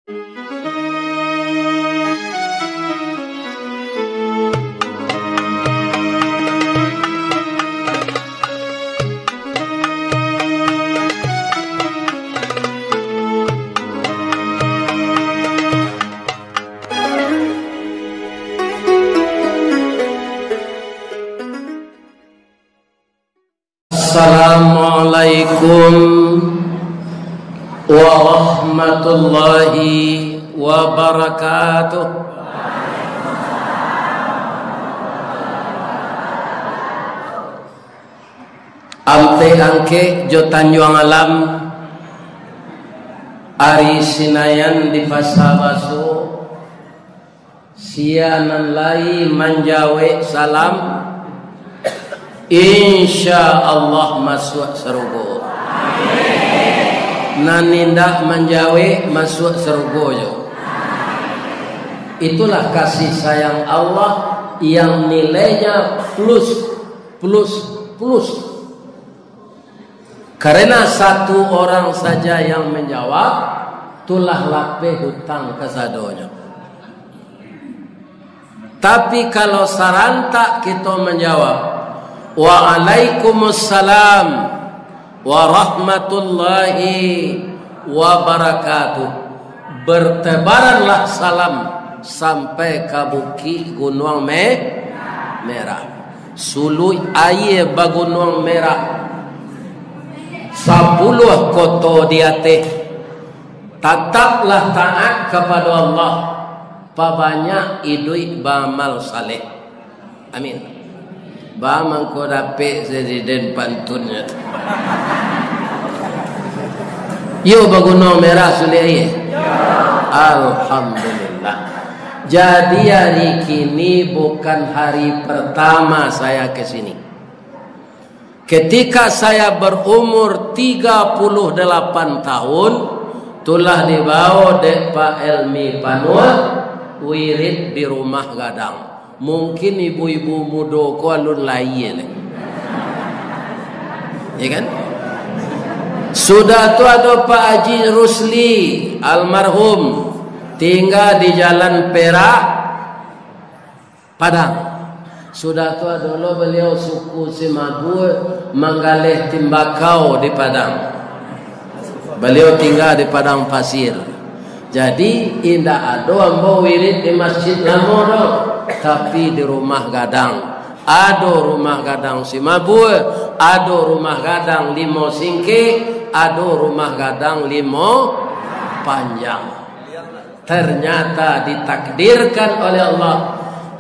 Assalamualaikum warahmatullahi wabarakatuh. Amte angke jo Tanjuang Alam Ari Sinayan di Pasabaso sianan lai manjawe salam insya Allah masuk surga. Nanindak menjawe masuk surga yo. Itulah kasih sayang Allah yang nilainya plus. Karena satu orang saja yang menjawab, tulah lape hutang kesadonya. Tapi kalau sarantak kita menjawab Waalaikumsalam warahmatullahi wabarakatuh, bertebaranlah salam sampai ke Bukit Gunung Merah. Sului aye ba Gunung Merah 10 koto diate. Tetaplah taat kepada Allah, pabanyak idui bamal saleh. Amin. Bamang ko dapet presiden pantunnya. Yo Gunung Merah suli. Alhamdulillah. Jadi hari kini bukan hari pertama saya ke sini. Ketika saya berumur 38 tahun, telah dibawa dek Pak Elmi Panua wirid di rumah gadang. Mungkin ibu-ibu muda ko alun lain, ya kan? Sudah tu ada Pak Haji Rusli almarhum tinggal di Jalan Perak Padang. Sudah tu ada beliau suku Simabur menggalih timbakau di Padang. Beliau tinggal di Padang Pasir. Jadi indah ada ambo wirid di masjid lama dah, tapi di rumah gadang. Ada rumah gadang Simabur, ada rumah gadang Limo Singke, ada rumah gadang Limo Panjang. Ternyata ditakdirkan oleh Allah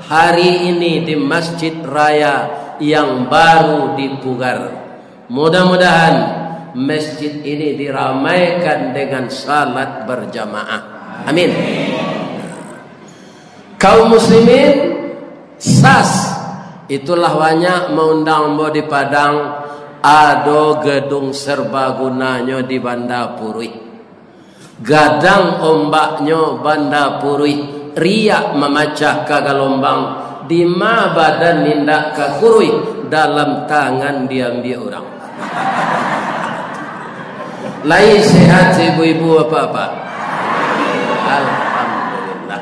hari ini di Masjid Raya yang baru dipugar. Mudah-mudahan masjid ini diramaikan dengan salat berjamaah. Amin. Kaum muslimin SAS itulah banyak mengundang di Padang. Ada gedung serbagunanya di Banda Purui, gadang ombaknya Banda Purui, riak memacah ke gelombang di ma badan nindak ke kurui, dalam tangan diambil orang. Lain sehat ibu-ibu apa-apa. Alhamdulillah.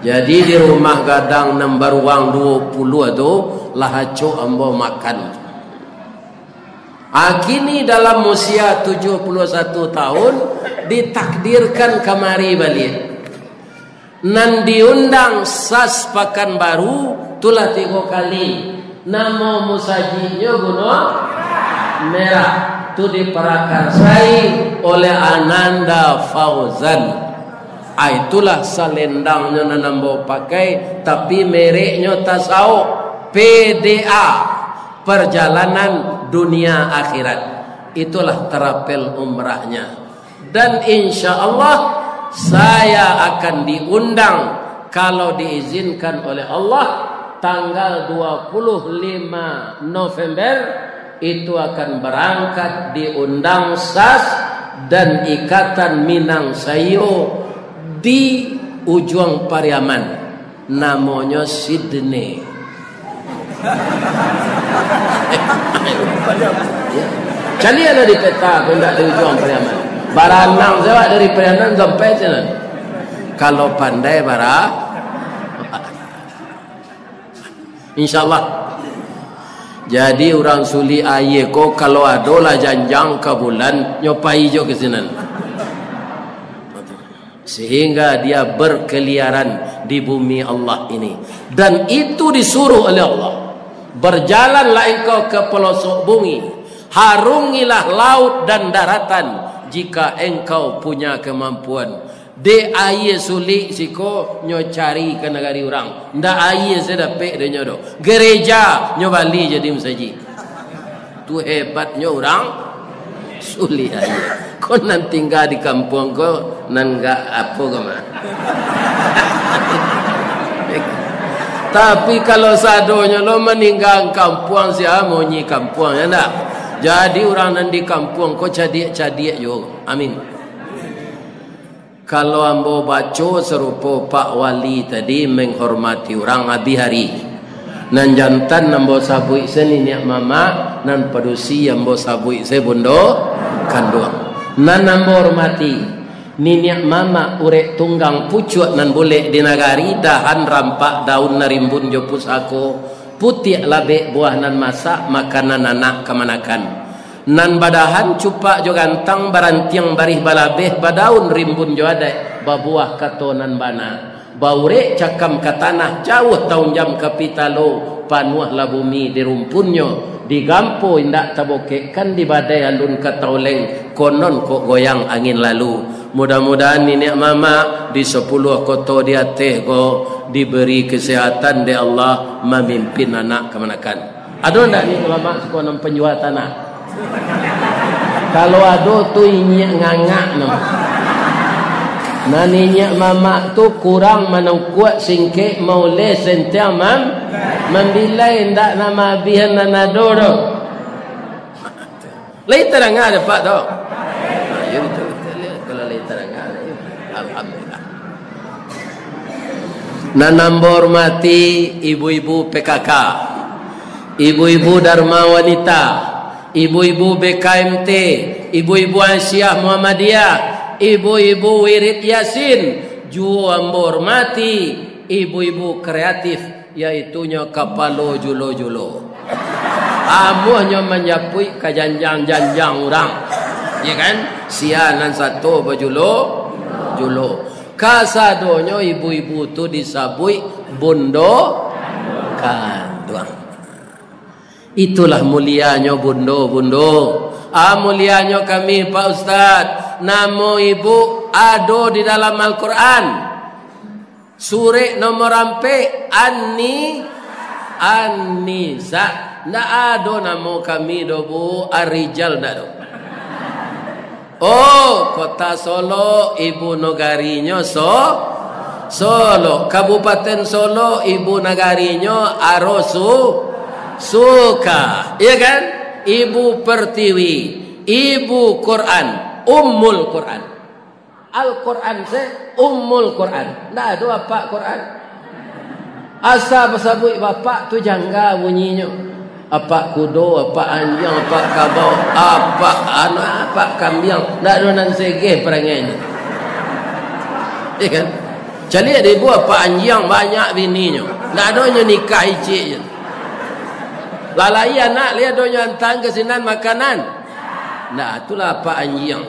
Jadi di rumah gadang nomor uang 20 itu lahacu ambo makan. Kini dalam usia 71 tahun ditakdirkan kemari balik. Nan diundang SAS Pekanbaru tulah 3 kali. Nama musajinya Gunung Merah. Itu diperakarsai oleh Ananda Fauzan. Itulah selendangnya nanambo pakai, tapi mereknya tasawuf PDA, perjalanan dunia akhirat. Itulah terapel umrahnya. Dan insya Allah saya akan diundang kalau diizinkan oleh Allah tanggal 25 November. Itu akan berangkat diundang SAS dan Ikatan Minang Sayo di ujung Pariaman, namanya Sydney. Cari ada di peta, tidak di ujung Pariaman. Baranang saya dari Prianan sampai sana. Kalau pandai bara, insyaallah. Jadi orang suli aye ko kalau adolah janjang ke bulan nyopai jo ke sana. Sehingga dia berkeliaran di bumi Allah ini. Dan itu disuruh oleh Allah. Berjalanlah engkau ke pelosok bumi. Harungilah laut dan daratan jika engkau punya kemampuan. De aye sulik siko nyo cari ke negari orang. Ndak aye sedapek de nyodo. Gereja nyo bali jadi masjid. Tu hebatnya orang sulik aye. Kau nan tinggal di kampung kau nan enggak apa kemana. Tapi kalau sadonya lo meninggal kampung siapa mau nyi kampung ya nak. Jadi orang nan di kampung kau cadik yo. Amin. Kalau ambo baca serupa Pak Wali tadi menghormati orang abi hari. Nan jantan ambo sabui seni niak mama nan padusi ambo sabui se bondo kandung. Nan ambo hormati niniak mama urek tunggang pucuk nan boleh di nagari dahan rampak daun narimbun jo pusako putih labe buah nan masak makanan anak kemanakan nan badahan cupak jo gantang barantiang barih balabeh badaun rimbun jo adai babuah kato nan bana baurek cakam ke tanah jauh tahun jam kapitalo panuah la bumi di rumpunnya digampo indak taboke kan di badai alun katauleng konon kok goyang angin lalu. Mudah-mudahan nenek mama di 10 koto dia teh ko diberi kesehatan de Allah memimpin anak kemanakan. Ada ndak ni ulama sekolah penjual tanah? Kalau ada tu inyak ngangak nama. Naninya mama tu kurang mana kuat singke mau le sentiam membilai ndak nama bihan nanadoro. Lai terang ada Pak dok. Ya betul kalau lai terang ada. Alhamdulillah. Nanambor mati ibu-ibu PKK, ibu-ibu Dharma Wanita, ibu-ibu BKMT, ibu-ibu Aisyah Muhammadiyah, ibu-ibu Wirid Yasin, juambor mati ibu-ibu kreatif yaitunya kapalo julo-julo. Amuhnya menyapui ke janjang-janjang orang. Ya kan? Sianan satu bajulo julo. Kasadonyo ibu-ibu tu disabui bondo kanduang. Itulah mulianya bondo-bondo. Mulianya kami Pak Ustaz. Namo ibu ado di dalam Al-Quran. Surah nomor ampe An-Nisa. Ndak ado namo kami do bu Ar-Rijal ndak do. Oh, kota Solo ibu nagarinya Solo. Kabupaten Solo ibu nagarinya Suka. Iya kan? Ibu Pertiwi, ibu Quran, Ummul Quran. Al-Quran se Ummul Quran. Ndak ada apa Quran. Asa pasabui bapak tu jangga bunyinya. Apa kudo, apa anjing, apa kabau, apa anak, apa kambing. Ndak ada nan segeh perangainya. Iya kan? Jadi ada ibu apa anjing banyak bininya. Ndak ada nya nikah icik je. Lalai anak lihat donya antang kesinan makanan. Nah, itulah apa anjing.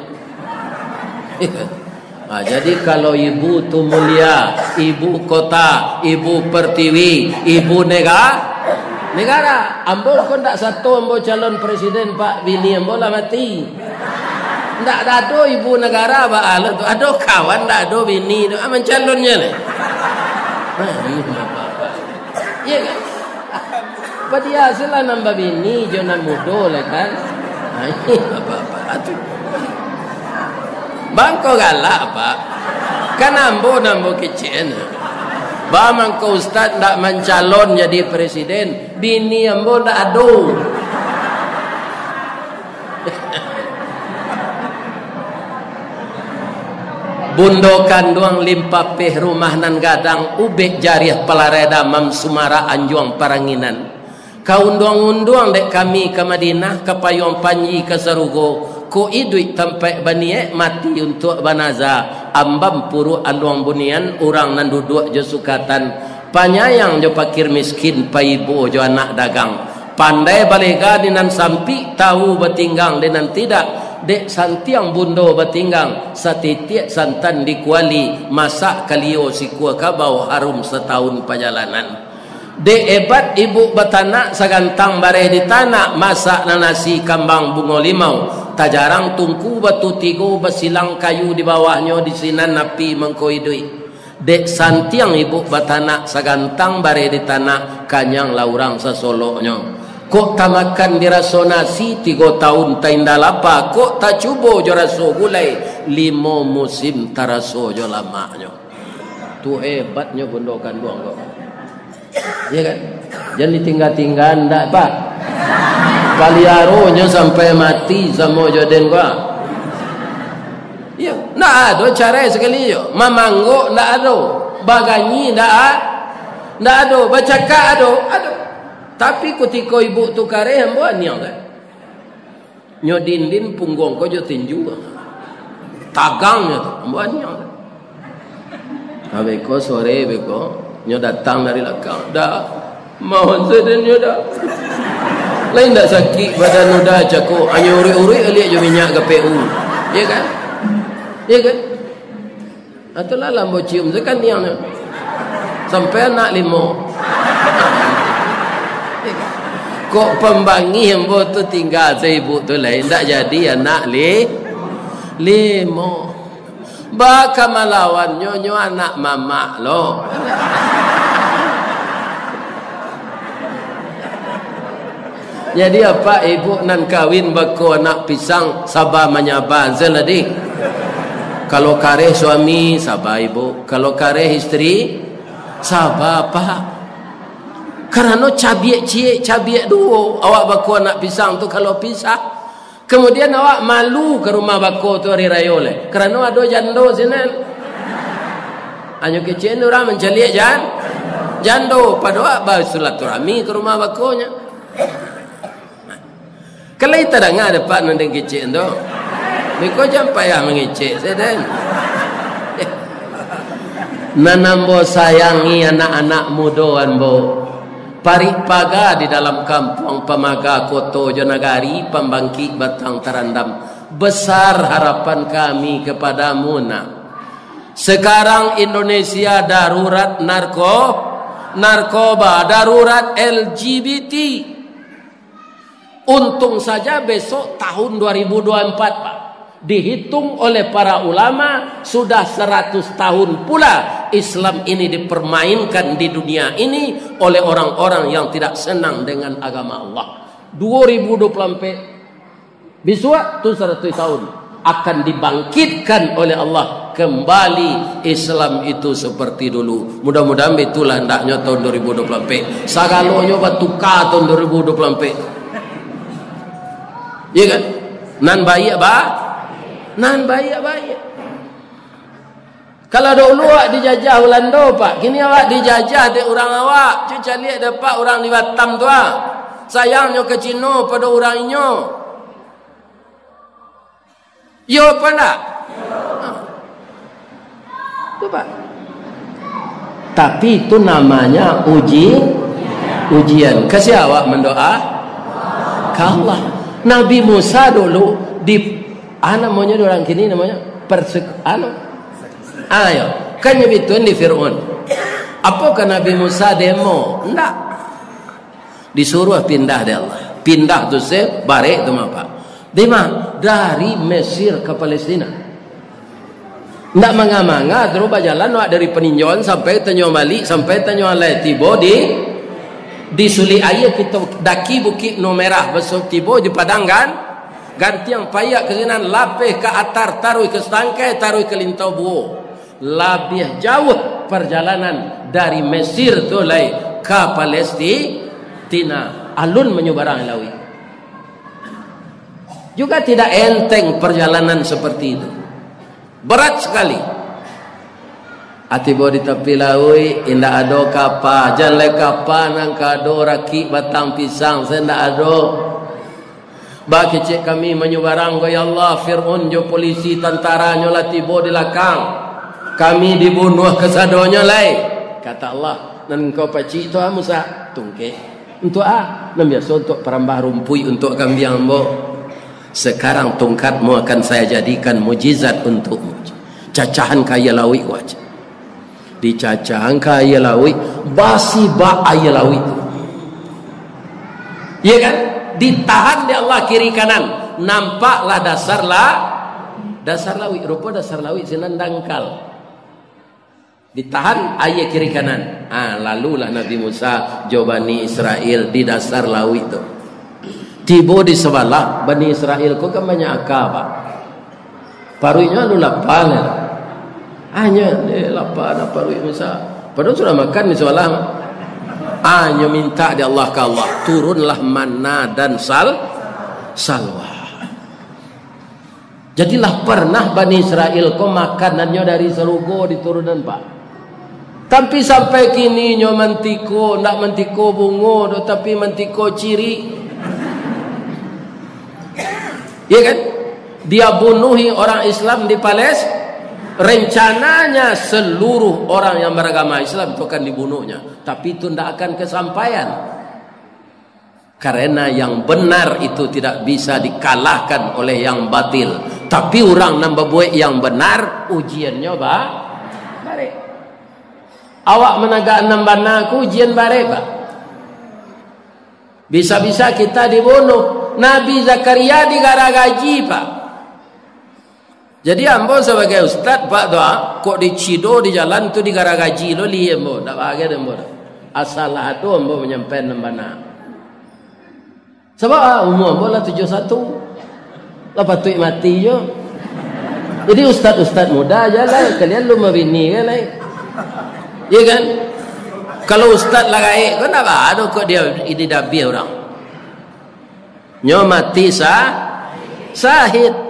Jadi kalau ibu tu mulia, ibu kota, ibu pertiwi, ibu negara. Ambo kau tak satu ambo calon presiden Pak bini ambo lah mati. Ndak ada ibu negara ba ala tu. Ada kawan ndak ada bini tu. Aman calonnya ni. Iya kan? Padia sila nambah bini jangan mudo lah kan. Apa tu. Bangko galak Pak. Kan ambo kecil. Bamang ko ustaz ndak mencalon jadi presiden, bini ambo ndak ado. Bundokan doang limpah peh rumah nan gadang ubek jariah pelareda mam sumara anjuang paranginan. Kau unduang-unduang dek kami ke Madinah ke Payung Panji ke Sarugo ko idui tampai bani mati untuk banaza ambam puru aluang bunian orang nan duduk jo sukatan panyayang jo pakir miskin pa ibu jo anak dagang pandai balega dinan sampi tahu batinggang dinan tidak dek santiang bundo batinggang satitiak santan di kuali masak kalio si kuah kabau harum setahun perjalanan de ebat ibu batanak sagantang bare di tanah masak nasi kambang bungo limau tajarang tungku batu tigo basilang kayu di bawahnya di sinan napi mengkoidui dek santiang ibu batanak sagantang bare di tanah kanyang laurang sasoloknya kok tamakan diraso nasi 3 tahun taindalapa kok tak cubo jo raso gulai 5 musim taraso jo lamanya tu hebatnya gondokan doang kok. Ya kan? Jangan ditinggal-tinggal ndak pak. Kaliaronya sampai mati sama joden gua. Ya, ndak ada cara sekali yo. Mamanggo ndak ada. Baganyi ndak ada. Bacaka ada. Tapi ketika ibu tu kare hamba niang kan. Nyodindin punggung ko jo tinju. Tagangnya tu hamba niang. Abe ko sore beko nyo datang dari belakang dah mohon sedang nyo dah lain tak sakit badan udah cakuk hanya uri-uri lihat je minyak KPU ya kan atulah lambo cium sekan niang sampai anak 5 kok pembangi hembo tu tinggal seibu tu lain tak jadi anak 5 baka malawan nyo anak mama lo jadi apa ibu nan kawin bako anak pisang sabah menyabar zeladi kalau kare suami sabah ibu kalau kare istri sabah apa karena cabiak dua awak bako anak pisang tu kalau pisah kemudian awak malu ke rumah bako tu hari raya oleh. Kerana ada jando sini. Hanya kecil orang menceliak jando. Pada awak bawa silaturahmi ke rumah bakonya. Kalau kita dengar dapat nanti kecil tu. Mereka jangan payah mengecek. Sedang. Nanambo sayangi anak-anak muda bo. Paripaga di dalam kampung pemaga koto Jonagari pembangkit batang terandam besar harapan kami kepadamu nak sekarang Indonesia darurat narkoba darurat LGBT untung saja besok tahun 2024 Pak dihitung oleh para ulama sudah 100 tahun pula Islam ini dipermainkan di dunia ini oleh orang-orang yang tidak senang dengan agama Allah. 2024 biswa tu 100 tahun akan dibangkitkan oleh Allah kembali Islam itu seperti dulu. Mudah-mudahan itulah hendaknya tahun 2024. Sagalonya batukar tahun 2024. Ya kan? Nan baik nan baik. Kalau dulu awak dijajah Belanda Pak, kini awak dijajah di orang awak. Cuca lihat dapat orang di Batam tu sayangnya ke Cina pada orang inyo. Yo apa nak? Tu Pak. Tapi itu namanya ujian. Kasih awak mendoa ke Allah. Nabi Musa dulu di namanya orang kini namanya ayo kan nyebituin di Fir'aun apakah Nabi Musa demo enggak disuruh pindah dari Allah pindah tu se bare tu apa dari Mesir ke Palestina enggak manga-manga terus berjalan dari peninjauan sampai Tanjung Bali sampai Tanjung Alai tiba di Suli Ayah kita daki Bukit Merah besok tiba di Padang kan ganti yang payak ke sinan lapeh ke atar taruh ke setangkai taruh ke lintau buo lebih jauh perjalanan dari Mesir tu lai ke Palestina alun menyeberang laut juga tidak enteng perjalanan seperti itu berat sekali atibo di tepi laut indah ada kapal jangan le kapal nang kado raki batang pisang saya ndak ada Ba kecik kami menyubarang ya Allah, Fir'aun jo polisi tentara nyo lah tiba di lakang. Kami dibunuh kesadonya lai. Kata Allah, nan kau pacik tu Musa tungke. Untuk nan biasa untuk perambah rumpui untuk kambing ambo. Sekarang tongkatmu akan saya jadikan mujizat untukmu. Cacahan kaya lawi wajah. Di cacahan kaya lawi basi ba aya lawi tu. Iya kan? Ditahan di Allah kiri kanan, nampaklah dasar lawi. Rupa dasar lawi sinan dangkal. Ditahan ayat kiri kanan. Lalulah Nabi Musa Bani Israel di dasar lawi itu. Tiba di sebelah Bani Israel kok kan banyak akaba. Parunya lu lapan. Hanya lapan parui Musa. Padahal sudah makan di sebelah. Hanya minta di Allah ke Allah, turunlah manna dan salwa. Jadilah pernah Bani Israel kau makanannya dari serugo diturunan Pak. Tapi sampai kini nyo mantiko, ndak mantiko bungo, tapi mantiko ciri. Ya kan? Dia bunuhi orang Islam di Palestina. Rencananya seluruh orang yang beragama Islam itu akan dibunuhnya, tapi itu tidak akan kesampaian karena yang benar itu tidak bisa dikalahkan oleh yang batil. Tapi orang nambah buat yang benar ujiannya bare. Awak menagak nambah naku ujian bare Pak. Bisa-bisa kita dibunuh. Nabi Zakaria digaragaji Pak. Jadi ambo sebagai ustaz Pak doa kok dicido di jalan tu digaragaji lo li ambo ndak bahagia ambo. Asal atu ambo menyampaikan nambana. Sebab umur ambo lah 71. Lah patut mati yo. Jadi ustaz-ustaz muda aja lah, kalian lu mabini kan lai. Iya kan? Kalau ustaz lah gaib kan apa ada kok dia ini dabi orang. Nyo mati sahid.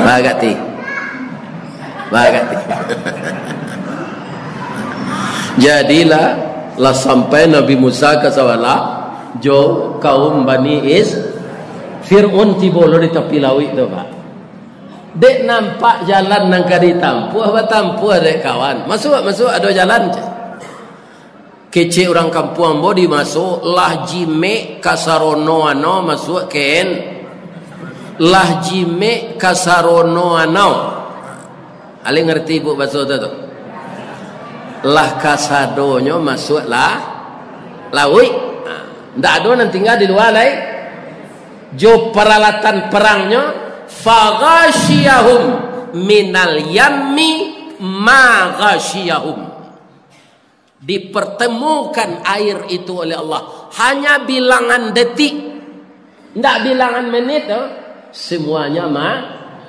Bagati. Jadilah lah sampai Nabi Musa ke sawala jo kaum Bani Fir'aun tibolo di tepi laut tu Pak. Dek nampak jalan nang kadi tampuh dek kawan. Masuk ada jalan. Kece orang kampung ambo di masuk lah jime kasarono ano masuk ken. Lah jime kasarono anau. Ale ngerti ibu bahasa tu? Lah kasadonyo masuk lawi. Ndak ada nanti tinggal di luar lai. Jo peralatan perangnya faghashiyahum minal yammi ma ghashiyahum. Dipertemukan air itu oleh Allah hanya bilangan detik. Ndak bilangan menit tu. Semuanya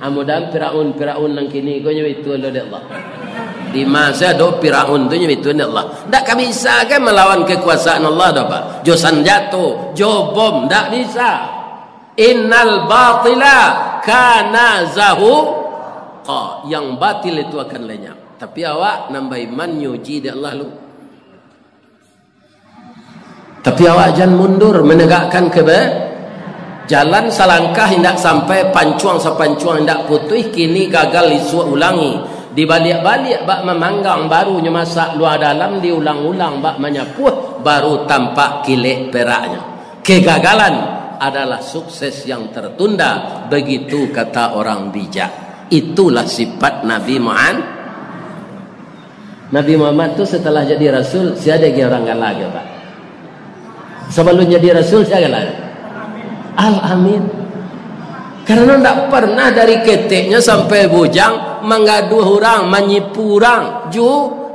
amudan Firaun nang kini ko nyo itu oleh Allah. Di masa do Firaun tu nyo itu Allah. Ndak ka bisa kan melawan kekuasaan Allah dah Pak. Jo sanjato, jo bom ndak bisa. Innal batila kana zahuqa. Yang batil itu akan lenyap. Tapi awak nambah iman nyuji di Allah lu. Tapi awak jangan mundur menegakkan jalan salangkah hendak sampai pancuang sepancuang hendak putih kini gagal isu ulangi dibalik-balik bak memanggang baru masak luar dalam diulang-ulang bak menyapuh baru tampak kilik peraknya. Kegagalan adalah sukses yang tertunda, begitu kata orang bijak. Itulah sifat Nabi Muhammad. Nabi Muhammad tu setelah jadi rasul siapa lagi orang galak Pak? Sebelum jadi rasul siapa galak? Al-Amin. Karena tidak pernah dari keteknya sampai bujang mengadu orang, menyipu orang,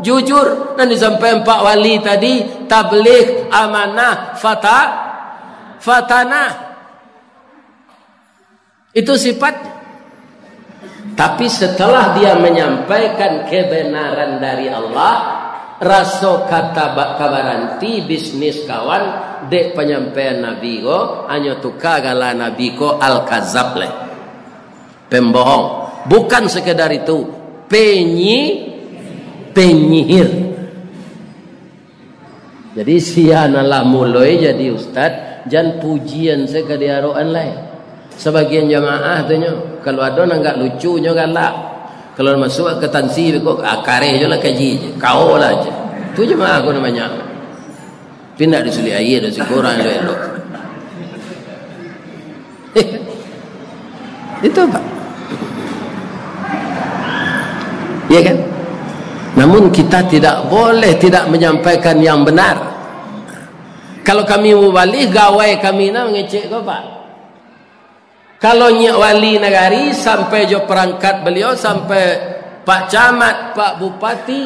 jujur. Dan disampaikan Pak Wali tadi, tabligh, amanah, fatanah. Itu sifat. Tapi setelah dia menyampaikan kebenaran dari Allah, rasa kata kabaranti bisnis kawan dek penyampaian Nabi ko hanya tukar gala Nabi ko al-kazab leh, pembohong. Bukan sekedar itu, penyihir. Jadi sianalah mulai jadi ustaz jan pujian saya ke diaroan lain. Sebagian jamaah tu nyo kalau ada nang gak lucu nyo galak. Kalau masuk ke tansi kok akare je lah kaji je. Kau lah je. Tu jemaah aku namanya. Pindah di suli air dan sekurang elok. Itu Pak. Ya kan? Namun kita tidak boleh tidak menyampaikan yang benar. Kalau kami wali gawai kami nak mengecek kau Pak. Kalau nyak wali negari sampai jo perangkat beliau sampai Pak Camat, Pak Bupati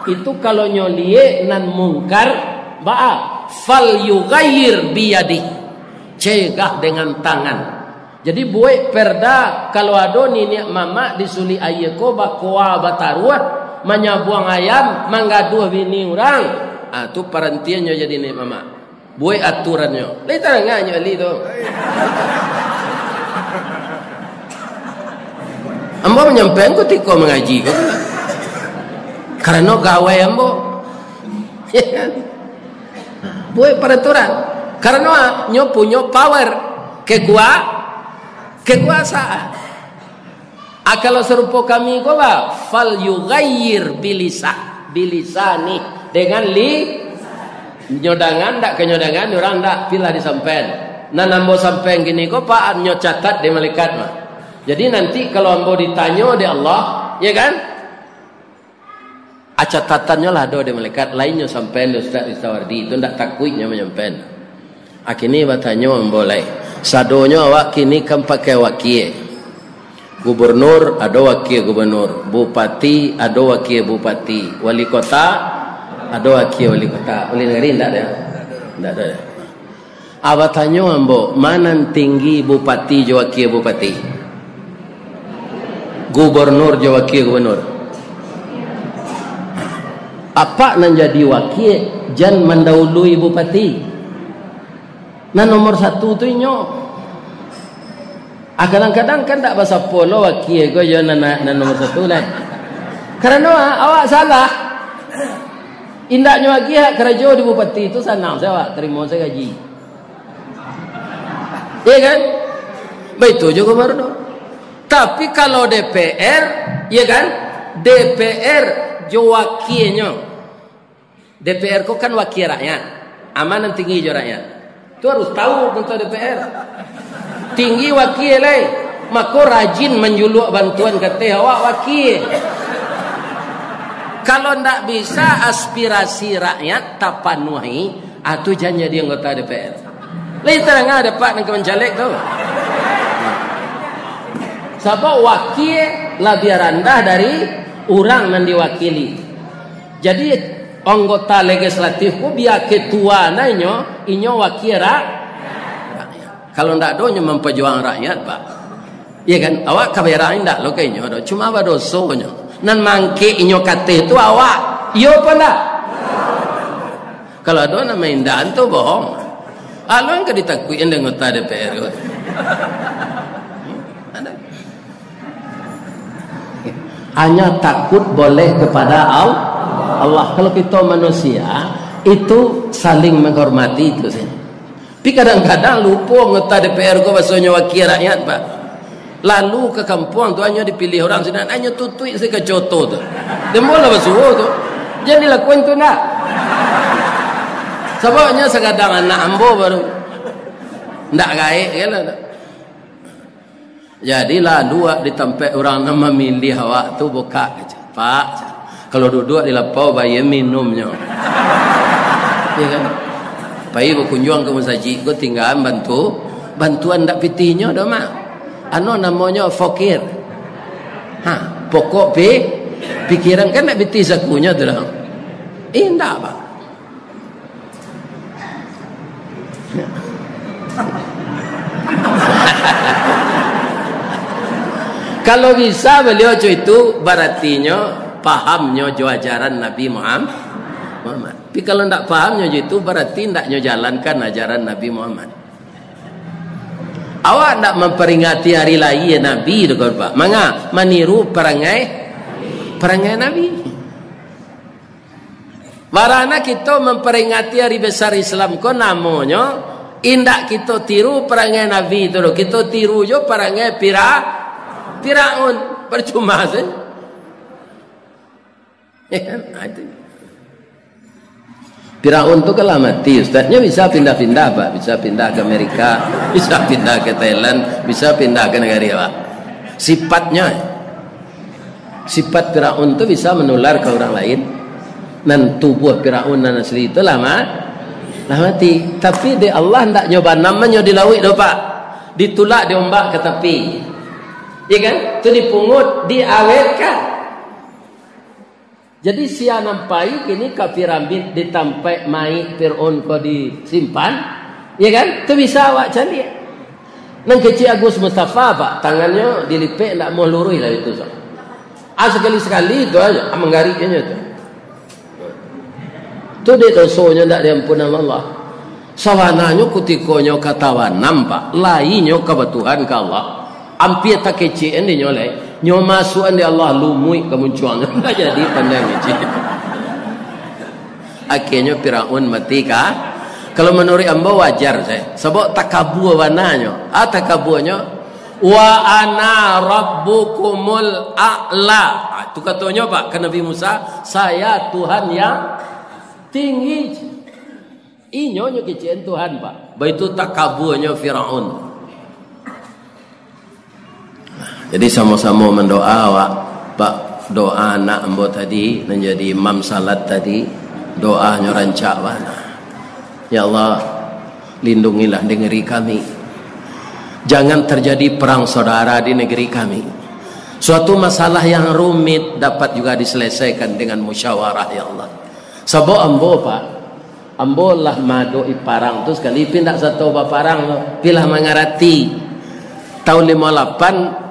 itu kalau nyolie nan mungkar ba'a fal yughayyir biyadi, cegah dengan tangan. Jadi buat perda kalau ada nenek mama disuli ayeko bakwa bataruat menyabuang ayam manggaduh bini orang. Ah tu parantiannya jadi nenek mama. Buat aturannya. Lai tarangnya ali tu. Ambo menyampaikan ketika mengaji kau. Karena gawe ambo. Buat peraturan. Karena nyo punya power kekuasaan. Kalau serupa kami kau bah fal yughayyir bilisani dengan nyodangan tak kenyodangan orang tak pilih disampen. Nah ambo sampai gini kau pak nyo catat di malaikat mah. Jadi nanti kalau ambo ditanya di Allah, ya kan? Catatannya lah ada di malaikat lainnya sampai Ustaz Istawardi itu ndak takutnya menyampen. Akini bertanya ambo lai. Sadonya awak kini kan pakai wakil. Gubernur ada wakil gubernur, bupati ada wakil bupati, wali kota ada wakil wali kota. Wali negeri ndak ada. Ndak ada. Awak tanya ambo, mana tinggi bupati jo wakil bupati? Gubernur je wakil gubernur. Apa nan jadi wakil jan mendahului bupati. Nah nomor satu tu nyo. Kadang-kadang kan tak bahasa polo wakil ko yo nan nomor satu lah. Karena awak salah. Indaknya wakil kerja di bupati itu senang saya awak terima saya gaji. Iya kan? Baik tu juga baru. Tapi kalau DPR, ya kan? DPR jo wakilnya. DPR kok kan wakil rakyat. Amanah tinggi jo rakyat. Tu harus tahu tentang DPR. Tinggi wakil lai. Maka rajin menjuluk bantuan kata awak wakil. Kalau ndak bisa aspirasi rakyat tapanuhi, atu jangan jadi anggota DPR. Lai terang ada pak nak menjalek tu. Sebab wakil lebih rendah dari orang yang diwakili. Jadi anggota legislatif ku biar ketua nanya inyo wakil rakyat. Kalau ndak donyo memperjuang rakyat pak. Iya kan? Awak kabayaran ndak lo kainyo do. Cuma apa dosonya? Nan mangke inyo kate itu awak. Iyo apa ndak? Kalau ada nama indah tu bohong. Alo yang keditakuin dengan anggota DPR. Hanya takut boleh kepada Allah. Kalau kita manusia itu saling menghormati itu saja. Tapi kadang-kadang lupa anggota DPR ko bahasanya wakil rakyat pak. Lalu ke kampung tu hanya dipilih orang sini, hanya tutui saya ke coto tu. Dembola basuh tu. Jangan dilakukan tu nak. Sebabnya sekadang anak ambo baru ndak gaik kan. Jadi lalu di tempat orang nama milih awak tu buka aja. Pak, kalau duduk di lapau bayi minumnya. Ya kan? Bayi berkunjung ke masjid, go tinggal bantuan ndak pitihnya dah mah. Ano namanya fakir. Pokok pikiran kan nak pitih sakunya tu dah. Ndak pak. Kalau bisa beliau itu berartinya pahamnya ajaran Nabi Muhammad. Tapi kalau tidak pahamnya itu berarti tidaknya jalankan ajaran Nabi Muhammad. Awak tidak memperingati hari lahir Nabi itu kan pak? Manga meniru perangai Nabi. Warana kita memperingati hari besar Islam ko namanya indak kita tiru perangai Nabi itu. Kita tiru jo perangai Firaun. Percuma sih. Ya kan? Itu. Firaun itu kalau mati, ustaznya bisa pindah-pindah Pak. Bisa pindah ke Amerika, bisa pindah ke Thailand, bisa pindah ke negara Pak. Sifat Firaun itu bisa menular ke orang lain. Dan tubuh Firaun dan asli itu lama mati. Tapi di Allah tidak nyoba namanya di laut do Pak. Ditulak diombak ke tepi. Ya kan? Itu dipungut, diawetkan. Jadi sia nampai kini ke piramid ditampai mai Firaun ko disimpan. Ya kan? Itu bisa awak cari. Nang kecil Agus Mustafa Pak, tangannya dilipik tidak mau lurus lah itu. Sekali-sekali itu aja menggariknya itu. Itu dia dosonya tidak diampun Allah. Sawananya kutikonyo katawan nampak, lainnya kebetulan ke Allah. Ampir tak kecil ini nyoleh. Nyo masukan di Allah lumui kemunculan. Tidak jadi pandang kecil. Akhirnya Firaun mati kah? Kalau menurut amba wajar saya. Sebab takabur warnanya. Takaburnya wa ana rabbukumul a'la. Itu katanya Pak ke Nabi Musa, saya Tuhan yang tinggi. Inyonya kecil Tuhan Pak. Itu takaburnya Firaun. Jadi sama-sama mendoa Pak. Pak doa anak ambo tadi menjadi imam salat tadi, doanya rancak mana. Ya Allah, lindungilah negeri kami. Jangan terjadi perang saudara di negeri kami. Suatu masalah yang rumit dapat juga diselesaikan dengan musyawarah ya Allah. Sebab ambo Pak, ambo lah mado iparang tu sekali pindah satu baparang pilah mengarati. Tahun 58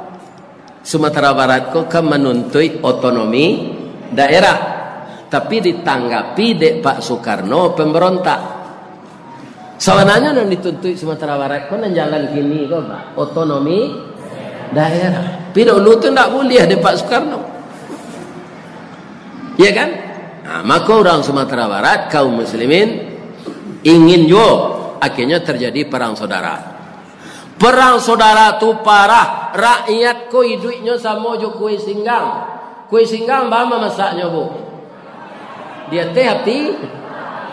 Sumatera Barat kok menuntut otonomi daerah, tapi ditanggapi dek Pak Soekarno pemberontak. Sawananya yang dituntut Sumatera Barat kok nang jalan kini kok Pak otonomi daerah. Tapi dulu tu tak boleh dek Pak Soekarno. Ya kan? Nah, maka orang Sumatera Barat kaum muslimin ingin jo akhirnya terjadi perang saudara. Perang saudara tu parah. Rakyat ko hidupnya sama jo kue singgang. Kue singgang bama masaknya bu. Dia teh api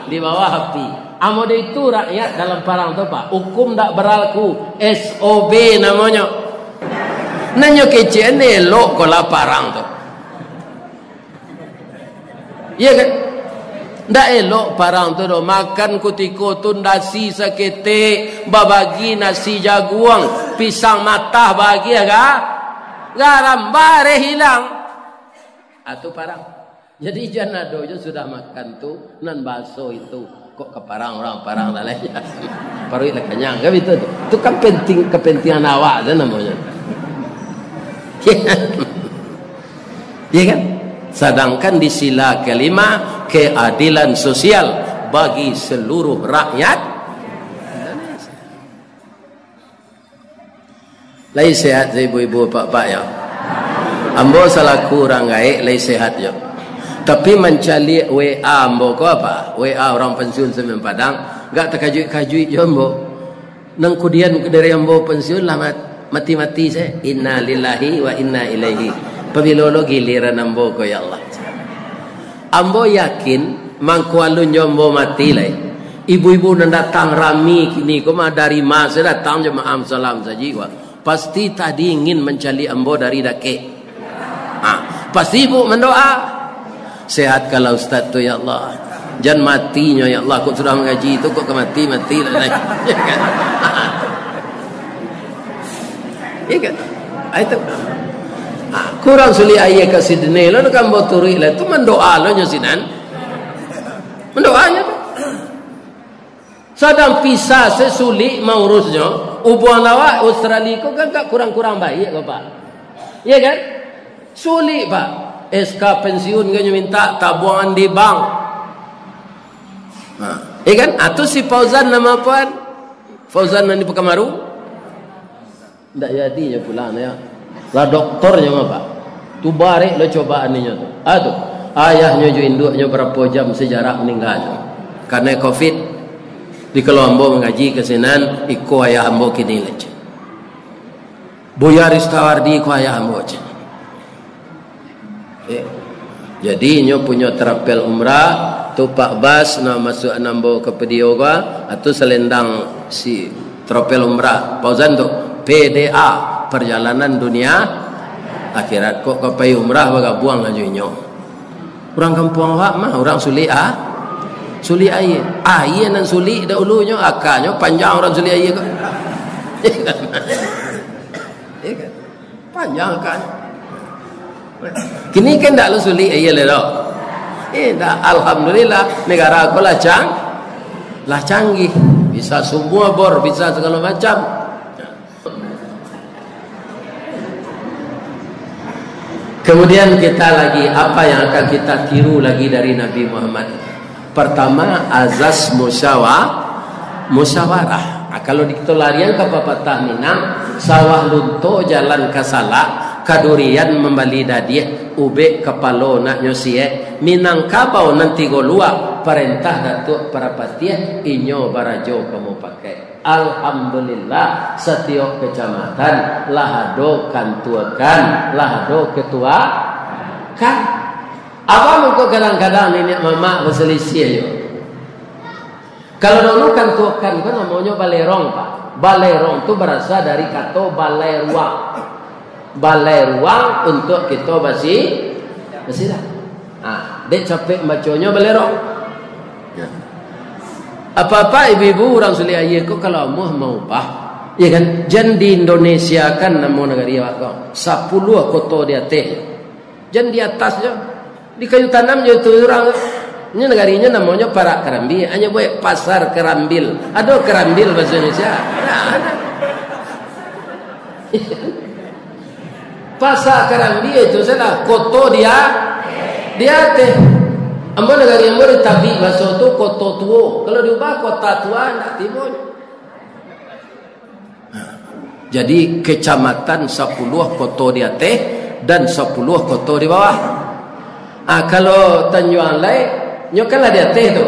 di bawah api. Amode itu rakyat dalam perang tu Pak. Hukum tak berlaku. SOB namanya. Nanya kecil ni elok kola perang tu. Iya kan? Ndak elok parang tu do makan kutiko tu nasi sakete babagi nasi jaguang pisang matah bagi aga garam bare hilang atu parang. Jadi jangan dojo sudah makan tu nan bakso itu kok ke parang orang parang lalanya parui lah kenyang kan itu tu. Itu kan kepentingan awak tu namanya. Ya kan? Sedangkan di sila kelima keadilan sosial bagi seluruh rakyat Indonesia. Lai sehat ibu-ibu bapak ya. Ambo selaku orang gaik lai sehat ya. Tapi mencari WA ambo ko apa? WA orang pensiun Semen Padang enggak terkajut-kajut jo ambo. Nang kemudian dari ambo pensiun lah mati-mati saya. Inna lillahi wa inna ilaihi. Pabilolo giliran ambo ko ya Allah. Ambo yakin mangkualun ambo mati lai. Ibu-ibu nan datang rami kini ko mah dari masa datang jemaah salam sajiwa. Pasti tadi ingin mencari ambo dari dake. Pasti ibu mendoa sehat kalau ustaz tu ya Allah. Jangan matinya ya Allah. Kok sudah mengaji itu kok mati-mati lah. Ya kan? Ya kan? Itu kurang suli ayah ke Sydney lo kan boturi lah tu mendoa lo nyosinan mendoanya sadang pisah sesuli mau urusnya ubuan awak Australia ko kan kurang-kurang baik ko Pak ya kan suli Pak SK pensiun kan minta tabuan di bank ya kan atau si Fauzan nama apa Fauzan di Pekamaru ndak jadinya pulang ya lah doktornya mah Pak tu barek lo cobaan ni tu ayahnya jo induknya berapa jam sejarah meninggal karena COVID. Di kalau ambo mengaji kesenan iko ayah ambo kini leci Boyaris Tawardi iko ayah ambo jadi nyo punya terapel umrah tu Pak Bas na masuk nambo ke pedioga atau selendang si terapel umrah pauzan tu PDA perjalanan dunia akhirat kok kapai umrah baga buang aja nyo orang kampung awak mah orang suli suli air nan suli dahulunya akanya panjang orang suli air kok panjang kan kini kan tak lu suli air lah dah alhamdulillah negara aku lah canggih bisa semua bor bisa segala macam. Kemudian kita lagi apa yang akan kita tiru lagi dari Nabi Muhammad. Pertama azas musyawarah. Kalau kita larian ke papatah Minang, sawah lunto jalan kasala, kadurian membali dadiah, ube kepalo nak nyosie, Minangkabau nanti golua, perintah datuk perapatiah, inyo barajo kamu pakai. Alhamdulillah setiap kecamatan lahado kantuakan, lahado ketua kan. Apa muka kadang-kadang ini mama berselisih yo. Kalau dulu kan tuakan kan namanya balerong Pak. Balerong itu berasal dari kata balai ruang. Balai ruang untuk kita basidah. Dek capek bacanya balerong. Ya. Apa-apa ibu-ibu orang suli ayah kok kalau mau bah. Ya kan? Jan di Indonesia kan nama negara awak 10 kota di atas. Jan di atasnya di kayu tanam je tu orang ini negarinya namanya Parak Kerambil hanya buat pasar Kerambil ada Kerambil bahasa Indonesia ada pasar Kerambil itu salah koto dia teh ambo negari ambo ditabi bahasa tu koto tuo kalau diubah kota tua nak timur jadi kecamatan 10 koto di atas dan 10 koto di bawah. Kalau Tanjung Lai nyokanlah di atas tu.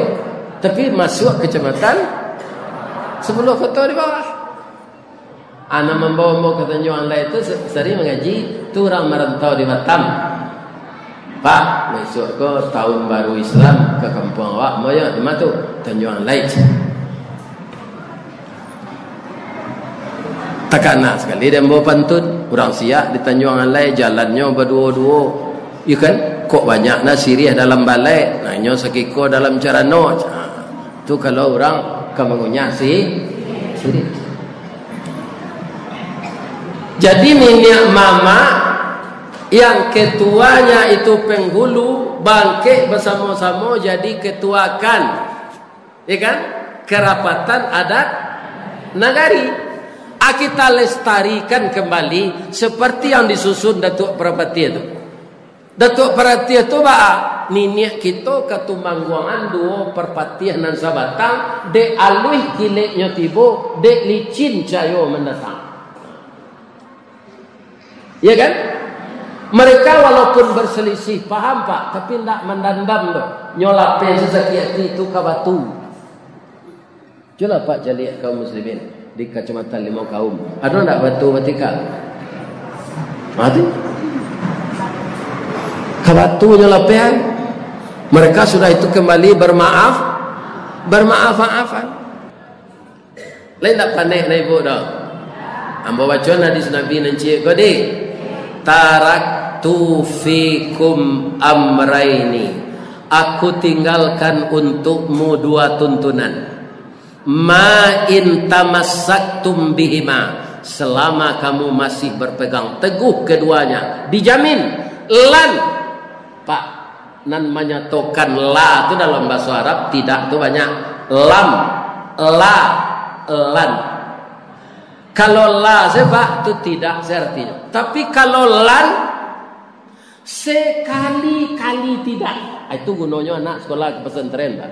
Tapi masuk kecamatan 10 kota di bawah. Anak membawa ke Tanjung Lai itu sering mengaji tu orang merantau di Batam. Pak, besok ke tahun baru Islam ke kampung awak mau ya di mana tu? Tanjung Lai. Takana sekali dia bawa pantun orang siap di Tanjung Lai jalannya berdua-dua. Ya kan? Kok banyak na sirih dalam balai, nanyo sakiko dalam carano. Tu kalau orang kemengunya sirih. Jadi minyak mama yang ketuanya itu penghulu bangkit bersama-sama jadi ketuakan. Ya kan? Kerapatan adat nagari. Kita lestarikan kembali seperti yang disusun Datuk Perapati itu. Datuk Perhatian tu ba niniak kita ketumangguangan dua perpatian nan sabatang de alui kileknya tibo de licin cayo mendatang. Ya kan? Mereka walaupun berselisih paham Pak, tapi tidak mendandam tu. Nyolape sesakit itu ke batu. Jula Pak jaliak kaum muslimin di kecamatan Limau Kaum. Ada tak batu batikal? Mati. Kabatunya lapian mereka sudah itu kembali bermaaf-maafan lain tak panik na ibu dah ambo baca hadis Nabi nanti gede taraktu fikum amraini aku tinggalkan untukmu dua tuntunan ma in tamassaktum bihima selama kamu masih berpegang teguh keduanya dijamin lan Pak nan menyatukan la itu dalam bahasa Arab tidak tu banyak lam la lan kalau la sebab itu tidak artinya tapi kalau lan sekali-kali tidak itu gunanya anak sekolah ke pesantren Pak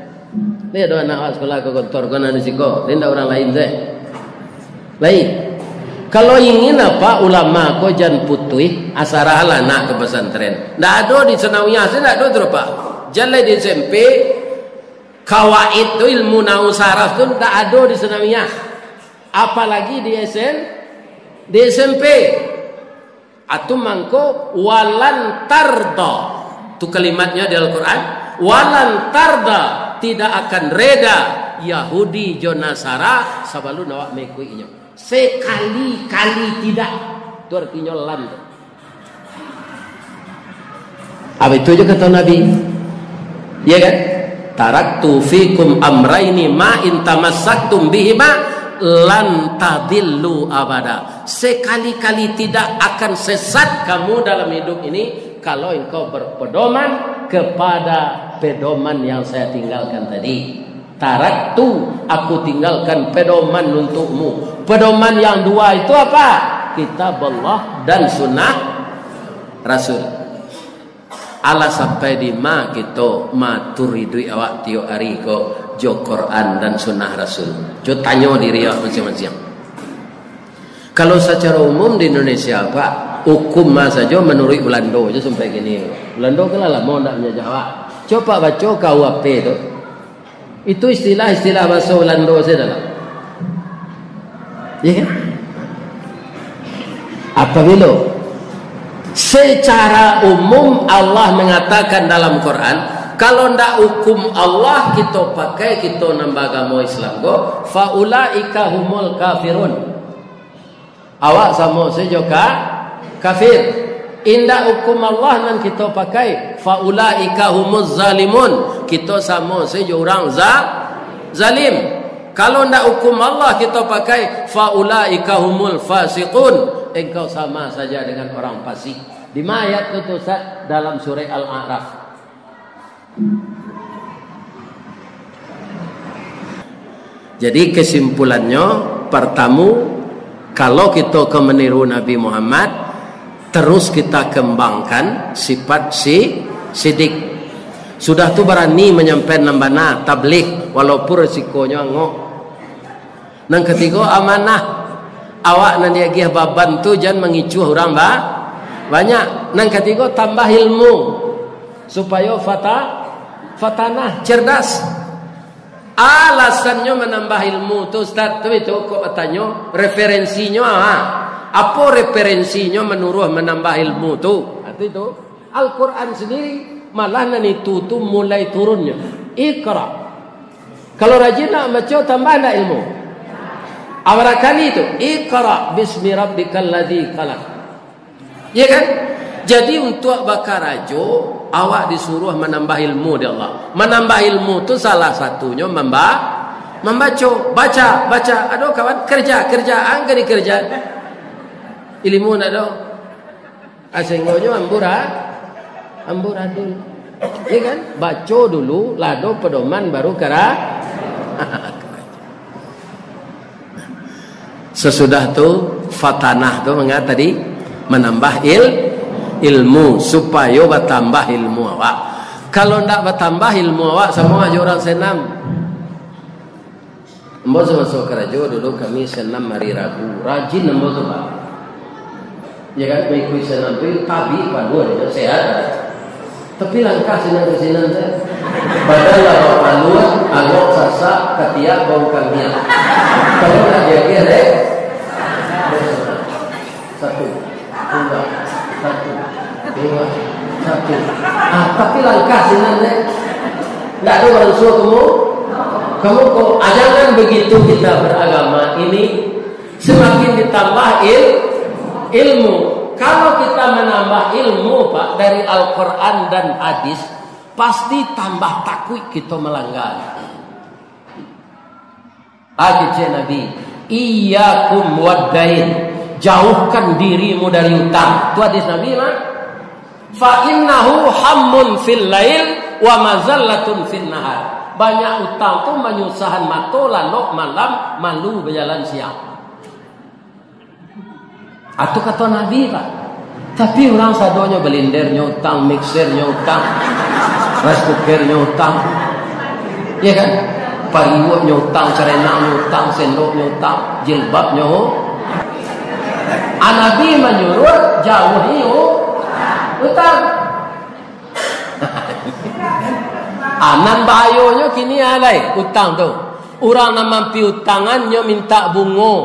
dia ada anak sekolah ke kantor kan ada siko tidak orang lain saya lain Kalau ingin apa ulama ko jan putih asaralah nak ke pesantren. Ndak ada di Senawiyah, ndak ada tu Pak. Jalan di SMP kawaid tu ilmu nahwu saraf tu ndak ada di Senawiyah. Apalagi di SMP. Atu mangko walan tarda. Tu kalimatnya di Al-Qur'an, walan tarda, tidak akan reda Yahudi jo Nasara sabalun awak mekuinya. Sekali-kali tidak. Itu artinya lan. Apa itu aja kata Nabi? Ya kan? Taraktu fikum amraini ma in tamassaktum bihima lan tadillu abada. Sekali-kali tidak akan sesat kamu dalam hidup ini kalau engkau berpedoman kepada pedoman yang saya tinggalkan tadi. Taraktu, aku tinggalkan pedoman untukmu. Pedoman yang dua itu apa? Kitab Allah dan sunnah Rasul. Ala sampai di ma kita maturidui awak tiap hari ko jo Quran dan sunnah Rasul. Jo tanya diri awak masing-masing. Kalau secara umum di Indonesia Pak, hukum saja menurut Belanda je sampai gini. Belanda kan lama ndak menjawab. Coba baca KUHP tu. Itu istilah-istilah bahasa Belanda saya dalam. Ya kan? Apabila secara umum Allah mengatakan dalam Quran, kalau ndak hukum Allah kita pakai, kita nambah agama Islam go, faulaika humul kafirun. Awak sama saja kafir. Indah hukum Allah nan kita pakai, faulaika humuz zalimun. Kita sama saja orang zalim. Kalau ndak hukum Allah kita pakai, faulaika humul fasiqun. Engkau sama saja dengan orang fasik. Di ayat itu Ustaz dalam surah Al-A'raf. Jadi kesimpulannya, pertama, kalau kita ke meniru Nabi Muhammad, terus kita kembangkan sifat sidik. Sudah tu berani menyampaikan nambana tabligh walaupun resikonya ngok. Nang ketiga amanah. Awak nan dia gih baban tu jangan mengicu orang banyak. Nang ketiga tambah ilmu supaya fatanah cerdas. Alasannya menambah ilmu tu Ustaz tu itu kok bertanya referensinya apa referensinya menurut menambah ilmu tu? Itu Al-Quran sendiri malah nan itu tu mulai turunnya. Iqra. Kalau rajin nak baca tambah nak ilmu. Awal kali itu Iqra bismi rabbikal ladzi khalaq. Ya kan? Jadi untuk bakar rajo awak disuruh menambah ilmu dari Allah. Menambah ilmu tu salah satunya membaca, baca. Aduh kawan kerjaan ke dikerja. Ilmu nak do. Asenggonya amburadul. Ya kan? Baca dulu, lado pedoman baru sesudah tu fatanah tu mengata tadi menambah ilmu supaya bertambah ilmu awak. Kalau ndak bertambah ilmu awak semua aja orang senam. Mbok masuk kerja dulu kami senam hari Rabu. Rajin mbok Pak. Ya kan baik senam tu tabi padu dia sehat. Tapi langkah senam saya. Padahal awak palu agak sasak ketiak bau kambing. Kalau nak jaga satu, dua, satu. Tapi langkah senang tak ada orang suruh kamu kok jangan begitu kita beragama ini semakin ditambah ilmu. Kalau kita menambah ilmu Pak dari Al-Quran dan hadis, pasti tambah takut kita melanggar. Hadis Nabi, iyyakum wad-dain, jauhkan dirimu dari utang. Itu hadis Nabi mah. Fa innahu hammun fil lail wa mazallatun fil nahar. Banyak utang tu menyusahan mato lalu malam malu berjalan siang. Atau kata Nabi Pak. Tapi orang sadonya belindernya utang, mixernya utang, rice cookernya utang. Ya kan? Pariwaknya utang, cerenangnya utang, sendoknya utang, jilbabnya Nabi menyuruh jauhi utang. Anan bahayonya kini alai utang tu. Orang nak mampi utangannya minta bunga.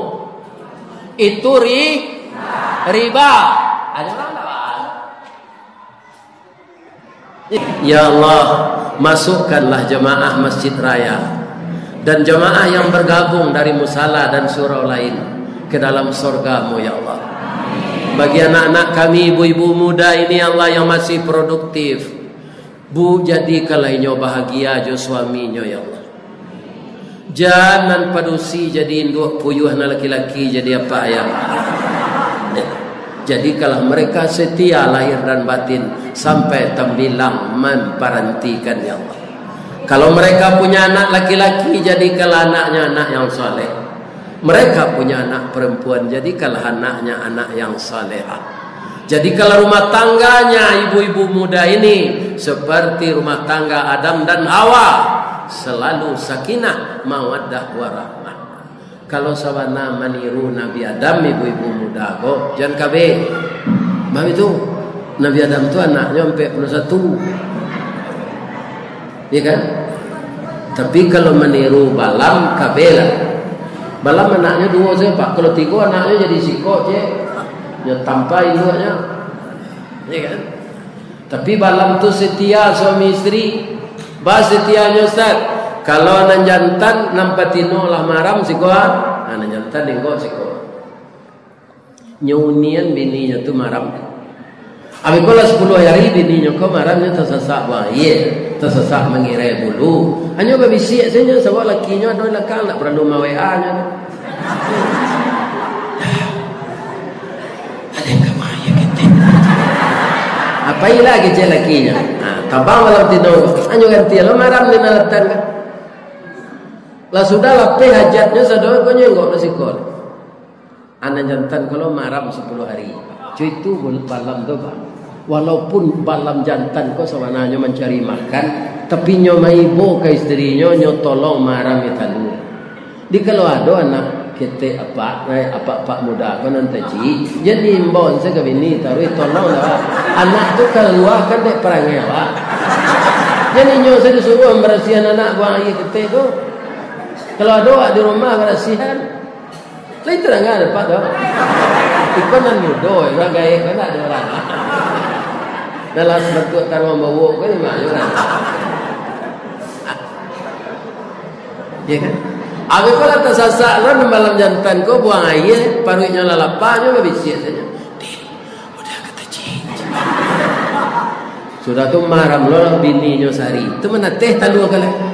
Itu riba. Ya Allah, masukkanlah jemaah Masjid Raya dan jemaah yang bergabung dari musala dan surau lain ke dalam surga-Mu ya Allah. Bagi anak-anak kami, ibu-ibu muda ini Allah yang masih produktif, Bu jadikanlah inyo bahagia jo suaminya ya Allah. Jangan padusi jadi induk puyuh na laki-laki jadi apa ya. Jadikanlah mereka setia lahir dan batin sampai tembilang memperantikan ya Allah. Kalau mereka punya anak laki-laki, jadikanlah anaknya anak yang saleh. Mereka punya anak perempuan, jadikanlah anaknya anak yang salehah. Jadikanlah rumah tangganya ibu-ibu muda ini seperti rumah tangga Adam dan Hawa, selalu sakinah, mawaddah, warahmah. Kalau sabana meniru Nabi Adam, ibu-ibu muda kok jangan kabe. Mami itu Nabi Adam tu anaknya 41, ya kan? Tapi kalau meniru Balam, kabelah. Balam anaknya 2 saja Pak. Kalau 3 anaknya jadi sikok je. Ya tanpa induknya, ya kan? Tapi Balam tu setia suami istri. Bas setianya Ustaz. Kalau nan jantan nampatino lah maram sikoa, nan jantan dengko sikoa. Nyunian bininya tu maram. Abi kola 10 hari bininya ko maramnya tersesak wah, iya, tersesak mengirai bulu. Hanya babisi saja sebab lakinya ada lakang nak perlu mawa-nya. Ada yang kamaya kita. Apa lagi je lakinya? Tabang malam tidur. Hanya ganti lo maram di nalatan kan. Lah sudah lah hajatnya sadar kau nyengok nasi kol. Anak jantan kalau maram 10 hari. Cuy itu balam tu Pak. Walaupun balam jantan kau sebenarnya mencari makan, tapi nyo maibo ke istrinya nyo tolong maram itu. Di kalau ada anak kita apa muda kau nanti jadi imbon saya kebini taruh tolong lah. Anak tu keluar kan dek perangai Pak. Jadi nyo saya disuruh membersihkan anak buang air kita tu. Kalau doa di rumah berasihan, lain terang ada Pak doa. Ikon nan mudo, orang gaya kan ada orang. Dalam bentuk taruh bawa kan mana orang. Ya kan? Abi kalau tersasak lah malam jantan kau buang air, paruhnya lalapanya berbisik saja. Udah kata cincin. Sudah tu maram lo bininya sehari. Tu mana teh talu kali.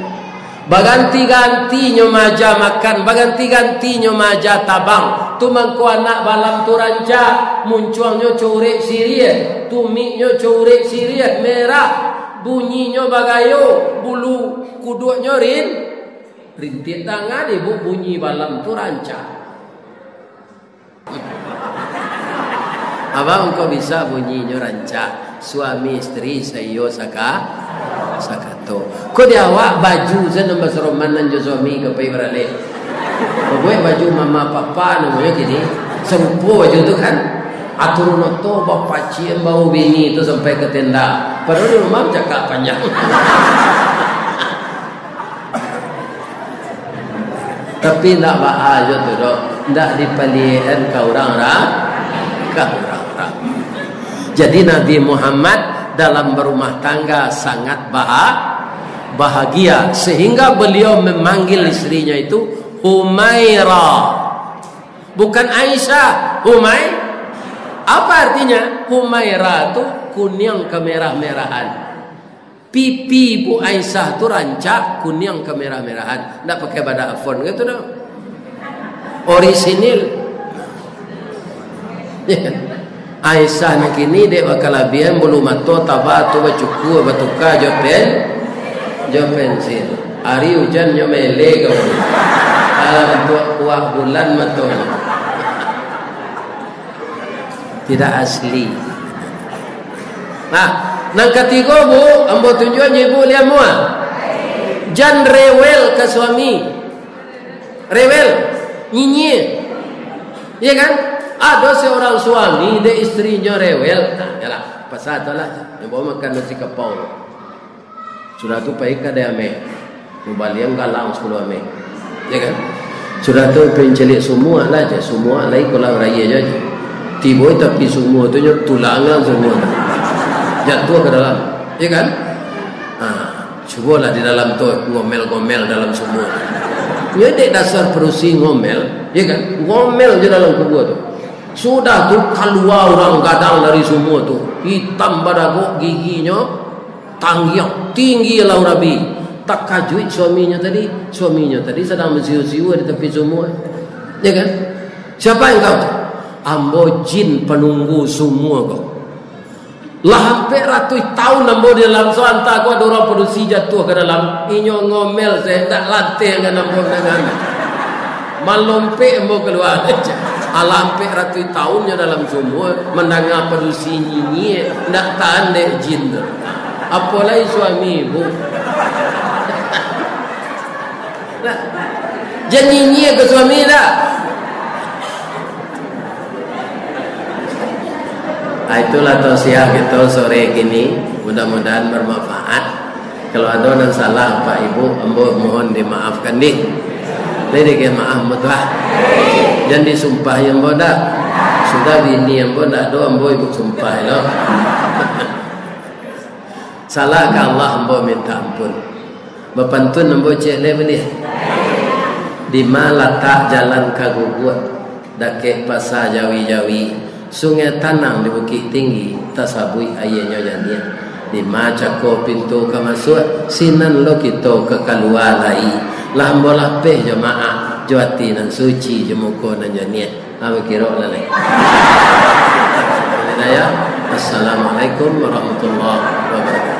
Baganti-ganti maja makan, baganti-ganti maja tabang. Tu mangko anak balam tu ranca, munculnya corek siria, tumiknya corek siria merah, bunyinya bagayo, bulu kuduknya rintik tangan ibu bunyi balam tu ranca. Abang engkau bisa bunyinya ranca, suami istri sayo sakato. Kau dia awak baju saya nambah seromanan jo suami ke pai berale. Gue baju mama papa namanya gini, serupa baju tu kan. Atur noto bapak ciem bau bini tu sampai ke tenda. Padahal di rumah cakap panjang. Tapi nak bahagia tu dok, ndak dipalian ke orang-orang. Jadi Nabi Muhammad dalam berumah tangga sangat bahagia sehingga beliau memanggil istrinya itu Humaira, bukan Aisyah. Apa artinya? Humaira itu kuning kemerah-merahan. Pipi Bu Aisyah itu rancak kuning kemerah-merahan. Tidak pakai bada afon gitu dong. Orisinil. Aisyah nak kini dek wakalabian bulu mato tabatu bacuku batuka jo pensil. Hari hujan nyo mele kau. Kalau bentuk kuah bulan mato. Tidak asli. Nah, nang ketiga Bu, ambo tunjuan ibu lihat mua. Jan rewel ke suami. Rewel, nyinyir. Iya kan? Ada seorang suami, dia istrinya rewel. Yalah, pasal tu lah. Yang bawa makan nasi kapau. Sudah tu pergi ke dia ambil. Baliang galang 10 ambil. Ya kan? Sudah tu pencelik semua lah je. Semua lah kolam raya je. Tiba tapi semua tu tulangan semua. Jatuh ke dalam. Ya kan? Cubalah di dalam tu ngomel-ngomel dalam semua. Dia dek dasar perusi ngomel. Ya kan? Ngomel je dalam kubur tu. Sudah tu keluar orang gadang dari semua tu. Hitam badagok giginya. Tanggiang. Tinggi lah Rabi. Tak kajuit suaminya tadi. Suaminya tadi sedang bersiu-siu di tepi semua. Ya kan? Siapa yang kau? Ambo jin penunggu semua kau. Lah hampir ratus tahun ambo di dalam suanta kau ada orang produksi jatuh ke dalam. Inyo ngomel saya tak latih dengan ambo dengan. Malompe ambo keluar. Hampir ratus tahunnya dalam semua mendengar produksi nyanyi nak tahan dek jin tu. Apalagi suami ibu. Jangan nyanyi ke suami dah. Itulah tausiah kita sore gini. Mudah-mudahan bermanfaat. Kalau ada yang salah Pak Ibu, ambo mohon dimaafkan nih. Lede ke maaf mudah. Jangan disumpah yang bodak. Sudah bini yang bodak do ambo ibu sumpah lo. Salah ke Allah ambo minta ampun. Bapantun ambo cek le beli. Di mana letak jalan kagugut dakek pasar jawi-jawi. Sungai tanang di bukit tinggi tasabui ayahnya jadinya di macako pintu ke masuk sinan lo kita ke keluar lagi lambo lapeh jemaah juati dan suci jemuko dan jadinya apa kira lalai. Assalamualaikum warahmatullahi wabarakatuh.